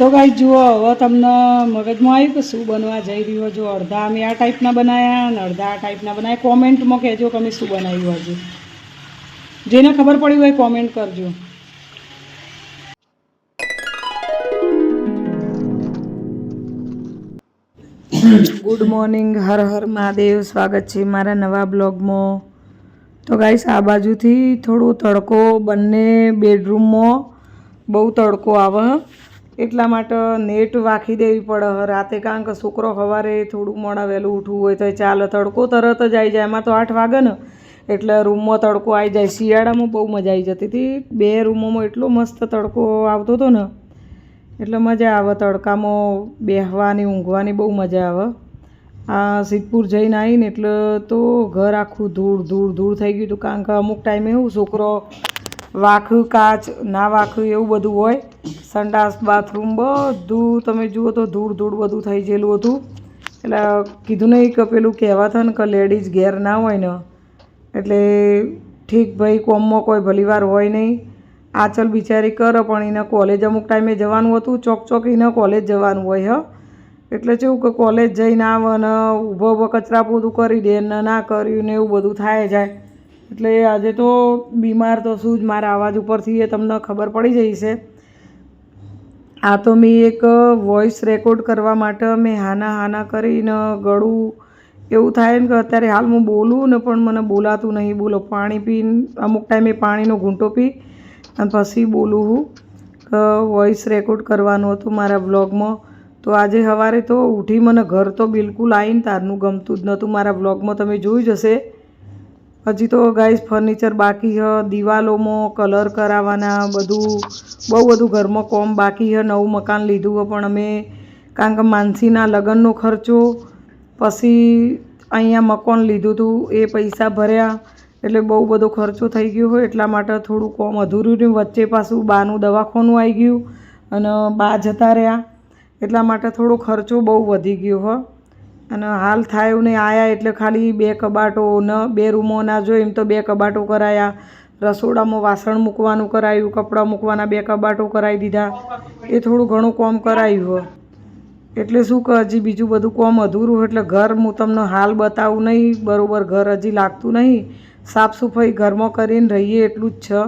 તો ગાઈસ જુઓ, હવે તમને મગજમાં આવ્યું કે શું બનવા જઈ રહ્યો. જો અડધા અમે આ ટાઈપના બનાવ્યા અને અડધા આ ટાઈપના બનાવ્યા. કોમેન્ટમાં કહેજો કે અમે શું બનાવ્યું હજુ. જેને ખબર પડી હોય કોમેન્ટ કરજો. Good morning, Har Har Mahadev. સ્વાગત છે મારા નવા બ્લોગમાં. તો ગાઈસ આ બાજુથી થોડો તડકો, બંને બેડરૂમમાં બહુ તડકો આવે, એટલા માટે નેટ વાખી દેવી પડે રાતે. કારણ કે છોકરો સવારે થોડું મોડા વહેલું ઉઠવું હોય તો ચાલે. તડકો તરત જ આવી જાય. એમાં તો 8 વાગે ને એટલે રૂમમાં તડકો આવી જાય. શિયાળામાં બહુ મજા આવી જતી હતી. 2 રૂમોમાં એટલો મસ્ત તડકો આવતો હતો ને, એટલે મજા આવે. તડકામાં બેસવાની, ઊંઘવાની બહુ મજા આવે. આ સિદ્ધપુર જઈને આવીને એટલે તો ઘર આખું ધૂળ ધૂળ ધૂળ થઈ ગયું હતું. કારણ કે અમુક ટાઈમે એવું છોકરો વાખ્યું, કાચ ના વાખ્યું એવું બધું હોય. સંડાસ, બાથરૂમ બધું તમે જુઓ તો ધૂળ ધૂળ બધું થઈ ગયેલું હતું. એટલે કીધું નહીં કે પેલું કહેવાતા ને કે લેડીઝ ઘેર ના હોય ને એટલે ઠીક ભાઈ, કોમમાં કોઈ ભલીવાર હોય નહીં. આચલ બિચારી કરે, પણ એને કોલેજ અમુક ટાઈમે જવાનું હતું. ચોક એને કોલેજ જવાનું હોય. એટલે કેવું કે કોલેજ જઈને આવે ને ઊભો ઊભો કચરા પોતું કરી દે ને ના કર્યું ને એવું બધું થાય જાય. એટલે આજે તો બીમાર તો શું જ, મારા અવાજ ઉપરથી એ તમને ખબર પડી જઈ છે. આ તો મેં એક વોઇસ રેકોર્ડ કરવા માટે મેં હાના હાના કરીને ગળું એવું થાય ને કે અત્યારે હાલ હું બોલું ને પણ મને બોલાતું નહીં. બોલો, પાણી પીને અમુક ટાઈમે પાણીનો ઘૂંટો પી અને પછી બોલું હું કે વોઇસ રેકોર્ડ કરવાનું હતું મારા બ્લોગમાં. તો આજે સવારે તો ઉઠી, મને ઘર તો બિલકુલ આવીને તારનું ગમતું જ નહોતું. મારા બ્લોગમાં તમે જોઈ જશે. હજી તો ગાઈસ ફર્નિચર બાકી છે, દિવાલોમાં કલર કરાવવાના, બધું બહુ બધું ઘરમાં કોમ બાકી છે. નવું મકાન લીધું હોય પણ અમે, કારણ કે માનસીના લગ્નનો ખર્ચો, પછી અહીંયા મકાન લીધું હતું એ પૈસા ભર્યા, એટલે બહુ બધો ખર્ચો થઈ ગયો હોય. એટલા માટે થોડું કોમ અધૂરું રહ્યું. વચ્ચે પાછું બાનું દવાખાનું આવી ગયું અને બા જતા રહ્યા, એટલા માટે થોડો ખર્ચો બહુ વધી ગયો હો. અને હાલ થાય એવું નહીં. આવ્યા એટલે ખાલી 2 કબાટો ને 2 રૂમો ના જોઈ એમ તો 2 કબાટો કરાયા. રસોડામાં વાસણ મૂકવાનું કરાયું, કપડાં મૂકવાના 2 કબાટો કરાવી દીધા. એ થોડું ઘણું કોમ કરાયું હોય. એટલે શું કે હજી બીજું બધું કોમ અધૂરું હોય. એટલે ઘર હું તમને હાલ બતાવું નહીં. બરાબર ઘર હજી લાગતું નહીં. સાફ સફાઈ ઘરમાં કરીને રહીએ એટલું જ છે.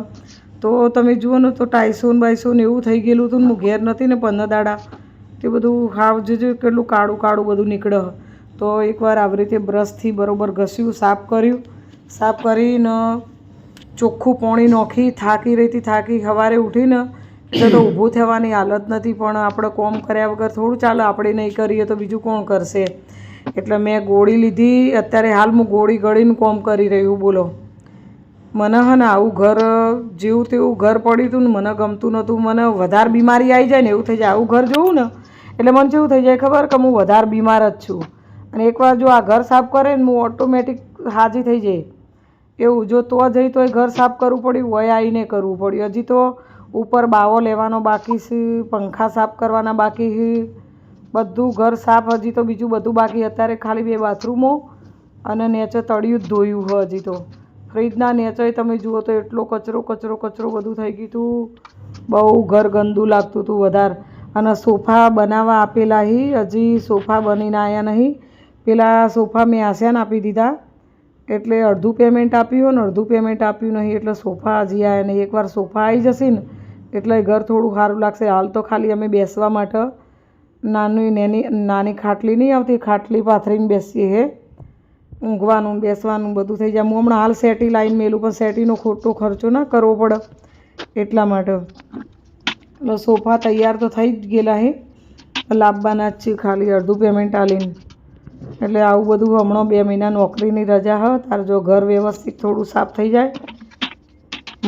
તો તમે જુઓ ને તો ટાઈસો ને બાઈસો ને એવું થઈ ગયેલું હતું ને. હું ઘેર નથી ને 15 દાડા, તે બધું હાવ જોજો કેટલું કાળું કાળું બધું નીકળે. તો એકવાર આવી રીતે બ્રશથી બરાબર ઘસ્યું, સાફ કર્યું. સાફ કરીને ચોખ્ખું પાણી નાખી થાકી રહી હતી. થાકી સવારે ઉઠીને એટલે તો ઊભું થવાની હાલત નથી. પણ આપણે કોમ કર્યા વગર થોડું ચાલે. આપણે નહીં કરીએ તો બીજું કોણ કરશે. એટલે મેં ગોળી લીધી. અત્યારે હાલ હું ગોળી ગળીને કોમ કરી રહ્યું. બોલો, મને હે ને આવું ઘર જેવું તેવું ઘર પડ્યું હતું ને મને ગમતું નહોતું. મને વધારે બીમારી આવી જાય ને એવું થઈ જાય. આવું ઘર જોવું ને એટલે મને કેવું થઈ જાય ખબર, કે હું વધારે બીમાર જ છું. અને એકવાર જો આ ઘર સાફ કરે ને હું ઓટોમેટિક હાજી થઈ જાય એવું. જો તો જઈ તોય ઘર સાફ કરવું પડ્યું, વય આવીને કરવું પડ્યું. હજી તો ઉપર બાવો લેવાનો બાકી છે, પંખા સાફ કરવાના બાકી છે, બધું ઘર સાફ હજી તો બીજું બધું બાકી. અત્યારે ખાલી 2 બાથરૂમો અને નેચે તળિયું જ ધોયું હોય. હજી તો ફ્રીજના નેચે તમે જુઓ તો એટલો કચરો કચરો કચરો બધું થઈ ગયું હતું. બહુ ઘર ગંદુ લાગતું હતું વધારે. અને સોફા બનાવવા આપેલા હજી સોફા બનીને આવ્યા નહીં. પેલા સોફા મેં આસ્યાને આપી દીધા, એટલે અડધું પેમેન્ટ આપ્યું ને અડધું પેમેન્ટ આપ્યું નહીં. એટલે સોફા હજી આવ્યા નહીં. એકવાર સોફા આવી જશે ને એટલે ઘર થોડું સારું લાગશે. હાલ તો ખાલી અમે બેસવા માટે નાની ખાટલી નહીં આવતી, ખાટલી પાથરીને બેસીએ હે. ઊંઘવાનું બેસવાનું બધું થઈ જાય. હું હમણાં હાલ સેટી લાવીને મેલું, પણ સેટીનો ખોટો ખર્ચો ના કરવો પડે એટલા માટે. એટલે સોફા તૈયાર તો થઈ જ ગયેલા છે, લાવવાના જ છે ખાલી અડધું પેમેન્ટ આલીને. એટલે આવું બધું હમણાં 2 મહિના નોકરીની રજા હોય તારે જો ઘર વ્યવસ્થિત થોડું સાફ થઈ જાય.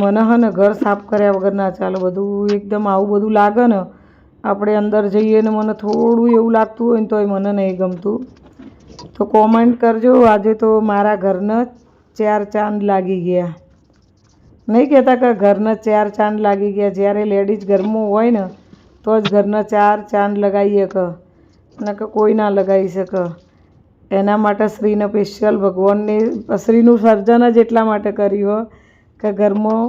મને હે ને ઘર સાફ કર્યા વગર ના ચાલે. બધું એકદમ આવું બધું લાગે ને, આપણે અંદર જઈએ ને મને થોડું એવું લાગતું હોય ને તોય મને નહીં ગમતું. તો કોમેન્ટ કરજો. આજે તો મારા ઘરના 4 ચાંદ લાગી ગયા. નહીં કહેતા કે ઘરના 4 ચાંદ લાગી ગયા. જ્યારે લેડીઝ ઘરમાં હોય ને તો જ ઘરના 4 ચાંદ લગાવીએ કે ને કે કોઈ ના લગાવી શકે. એના માટે શ્રીને સ્પેશિયલ ભગવાનને શ્રીનું સર્જન જ એટલા માટે કર્યું કે ઘરમાં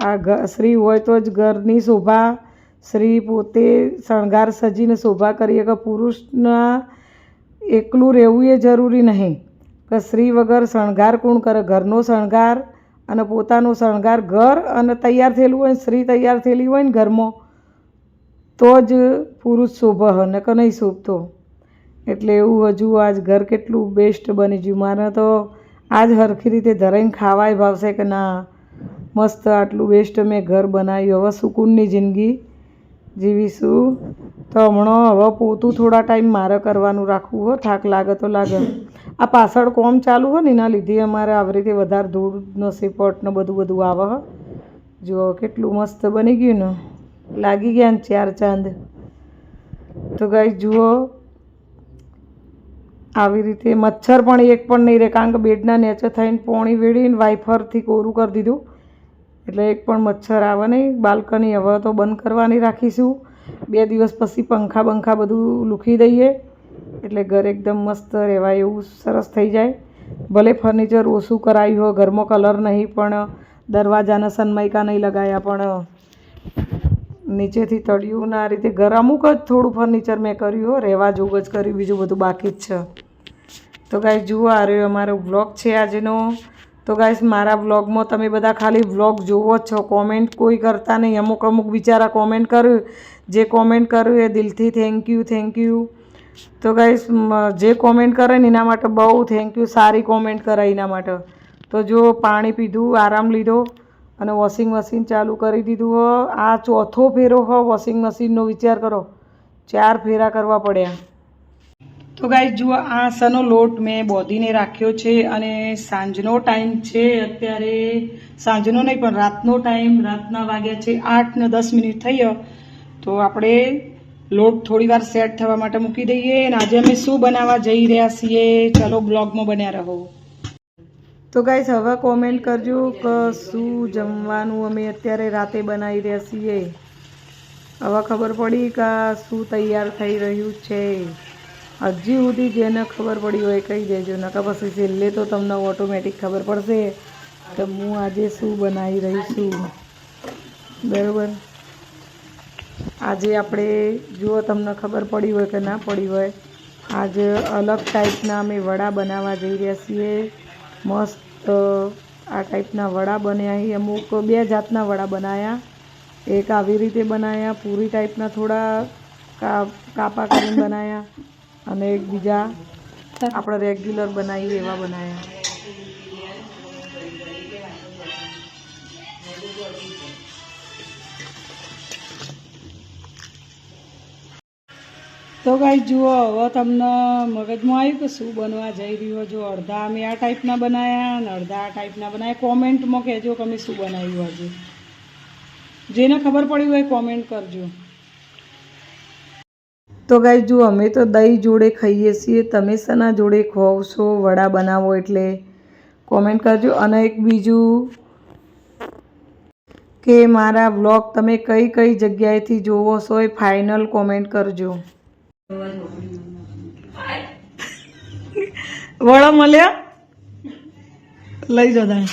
આ શ્રી હોય તો જ ઘરની શોભા સ્ત્રી પોતે શણગાર સજીને શોભા કરી કે પુરુષના એકલું રહેવું એ જરૂરી નહીં કે સ્ત્રી વગર શણગાર કોણ કરે? ઘરનો શણગાર અને પોતાનો શણગાર, ઘર અને તૈયાર થયેલું હોય, સ્ત્રી તૈયાર થયેલી હોય ને ઘરમાં, તો જ પુરુષ શોભા હોય ને કે નહીં શોભતો. એટલે એવું હજુ આજ ઘર કેટલું બેસ્ટ બની ગયું. મારે તો આજ હરખી રીતે ધરાઈને ખાવાય ભાવશે કે ના મસ્ત આટલું બેસ્ટ મેં ઘર બનાવ્યું. હવે સુકૂનની જિંદગી જીવીશું. તો હમણાં હવે પોતું થોડા ટાઈમ મારે કરવાનું રાખવું હો, થાક લાગે તો લાગે. આ પાછળ કોમ ચાલુ હોય ને એના લીધે અમારે આવી રીતે વધારે ધૂળનો સીપટ ને બધું આવે હ. જો કેટલું મસ્ત બની ગયું ને, લાગી ગયા ને 4 ચાંદ. તો ગાઈસ જુઓ આવી રીતે મચ્છર પણ એક પણ નહીં રહે, કારણ કે બેડના નીચે થઈને પોણી વેળીને વાઇફરથી કોરું કરી દીધું એટલે એક પણ મચ્છર આવે નહીં. બાલ્કની હવે તો બંધ કરવાની રાખીશું. 2 દિવસ પછી પંખા બધું લૂખી દઈએ એટલે ઘર એકદમ મસ્ત રહેવાય એવું સરસ થઈ જાય. ભલે ફર્નિચર ઓછું કરાયું હોય, ઘરમાં કલર નહીં, પણ દરવાજાના સનમાઈકા નહીં લગાવ્યા, પણ નીચેથી તળિયું આ રીતે ઘર અમુક જ થોડું ફર્નિચર મેં કર્યું હોય, રહેવા જોગ જ કર્યું, બીજું બધું બાકી જ છે. તો ગાઈસ જુઓ આ રહ્યો અમારો વ્લોગ છે આજનો. તો ગાઈસ મારા વ્લોગમાં તમે બધા ખાલી વ્લોગ જોવો જ છો, કોમેન્ટ કોઈ કરતા નહીં. અમુક બિચારા કોમેન્ટ કર્યું, જે કોમેન્ટ કર્યું એ દિલથી થેન્ક યુ. તો ગાઈસ જે કોમેન્ટ કરે ને એના માટે બહુ થેન્ક યુ. સારી કોમેન્ટ કરે એના માટે. તો જો પાણી પીધું, આરામ લીધો અને વોશિંગ મશીન ચાલુ કરી દીધું હો. આ 4થો ફેરો હો વોશિંગ મશીનનો. વિચાર કરો 4 ફેરા કરવા પડ્યા. તો ગાઈસ જુઓ આ સનો લોટ મેં બોધીને રાખ્યો છે અને સાંજનો ટાઈમ છે. અત્યારે સાંજનો નહીં પણ રાતનો ટાઈમ, રાતના વાગ્યા છે 8 ને 10 મિનિટ થઈ. તો આપણે લોટ થોડી વાર સેટ થવા માટે મૂકી દઈએ. અને આજે અમે શું બનાવવા જઈ રહ્યા છીએ, ચલો બ્લોગમાં બન્યા રહો. તો ગાઈસ હવે કોમેન્ટ કરજો કે શું જમવાનું અમે અત્યારે રાતે બનાવી રહ્યા છીએ. હવે ખબર પડી કે શું તૈયાર થઈ રહ્યું છે. હજી સુધી જેને ખબર પડી હોય કહી દેજો, નકર પછી છેલ્લે તો તમને ઓટોમેટિક ખબર પડશે કે હું આજે શું બનાવી રહી છું. બરાબર, આજે આપણે જુઓ તમને ખબર પડી હોય કે ના પડી હોય, આજે અલગ ટાઈપના અમે વડા બનાવવા જઈ રહ્યા છીએ. મસ્ત આ ટાઈપના વડા બન્યા. અહીં અમુક 2 જાતના વડા બનાવ્યા. એક આવી રીતે બનાવ્યા, પૂરી ટાઈપના થોડા કાપા કરીને બનાવ્યા, અને એક બીજા આપણે રેગ્યુલર બનાવીએ એવા બનાવ્યા. તો ગાઈસ જુઓ હવે તમને મગજમાં આવ્યું કે શું બનવા જઈ રહ્યો. જો અડધા અમે આ ટાઈપના બનાવ્યા અને અડધા આ ટાઈપના બનાવ્યા. કોમેન્ટમાં કહેજો કે અમે શું બનાવ્યું આજે. જેને ખબર પડી હોય કોમેન્ટ કરજો. તો ગાઈસ જુઓ અમે તો દહીં જોડે ખાઈએ છીએ. તમે શેના જોડે ખાઓ છો વડા બનાવો એટલે કોમેન્ટ કરજો. અને એક બીજું કે મારા વ્લોગ તમે કઈ જગ્યાએથી જોવો છો એ ફાઇનલ કોમેન્ટ કરજો. વડા મળ્યા લઈ જતા.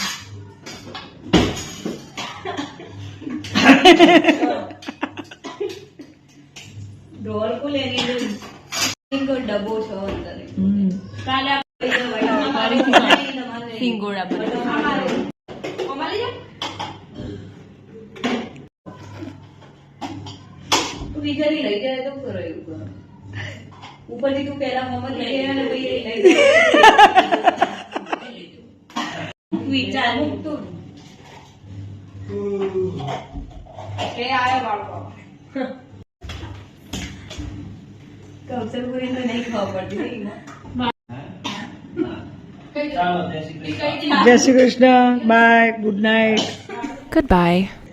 ડબ્બો છો કાલે સિંગોડા લઈ જાય તો કરો એવું કરો. ઉપરથી તું પેલા મોહમ્મદ લઈ ગયા ને પછી વિચાર તું કે આયો બાળકો કૌશલપુરી તો નહીં ખબર પડતી. Jai Shri Krishna. Bye, good night. Goodbye.